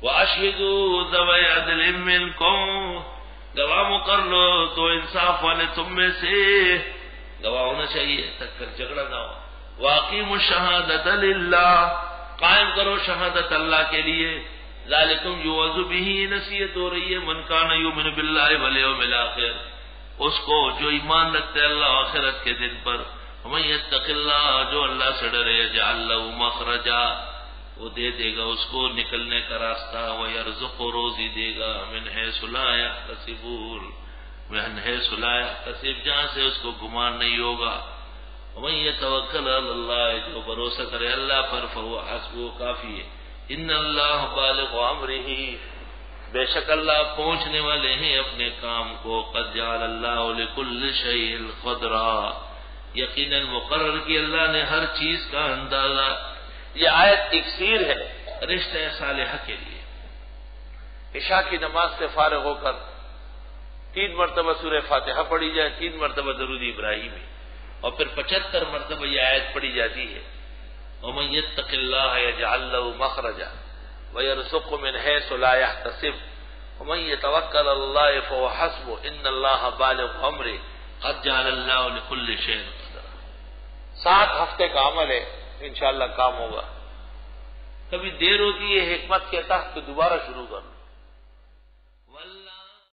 واشہدوا ذوی عدل منکم، گواہ مقرر لو تو انصاف والے تم میں سے، گواہ ہونا چاہیے تک پھر جھگڑا نہ ہو۔ واقیموا الشہادۃ للہ، قائم کرو شہادت اللہ کے لیے، ذالکم یوعظ بہ، نصیحت ہو رہی ہے من کان یؤمن باللہ والیوم الآخر، اس کو جو ایمان رکھتے اللہ آخرت کے دن پر، ومن یتق اللہ، جو اللہ سے ڈرے، یجعل لہ مخرجا، وہ دے دے گا اس کو نکلنے کا راستہ، ویرزق، روزی دے گا، من حیث لا یحتسب، من حیث لا یحتسب، جہاں سے اس کو گمان نہیں ہوگا۔ ومن یتوکل علی اللہ، جو بھروسہ کرے اللہ پر، فہو حسبہ، کافی ہے۔ ان اللہ بالغ امرہ، بے شک اللہ پہنچنے والے ہیں اپنے کام کو، قد جعل اللہ لکل شیء قدرا، یقیناً مقرر کی اللہ نے ہر چیز کا اندازہ۔ یہ آیت تکثیر ہے رشتہ صالحہ کے لیے۔ عشاء کی نماز سے فارغ ہو کر 3 مرتبہ سورہ فاتحہ پڑھی جائے، 3 مرتبہ درود ابراہیمی، اور پھر 75 مرتبہ یہ آیت پڑھی جاتی ہے، ومن یتق اللہ یجعل لہ مخرجا ویرزقہ من حیث لا یحتسب ومن یتوکل علی اللہ فہو حسبہ ان اللہ بالغ امرہ قد جعل اللہ لکل شیء قدرا۔ 7 ہفتے کا عمل ہے، انشاءاللہ کام ہوگا۔ کبھی دیر ہوتی ہے حکمت کے تحت تو دوبارہ شروع کر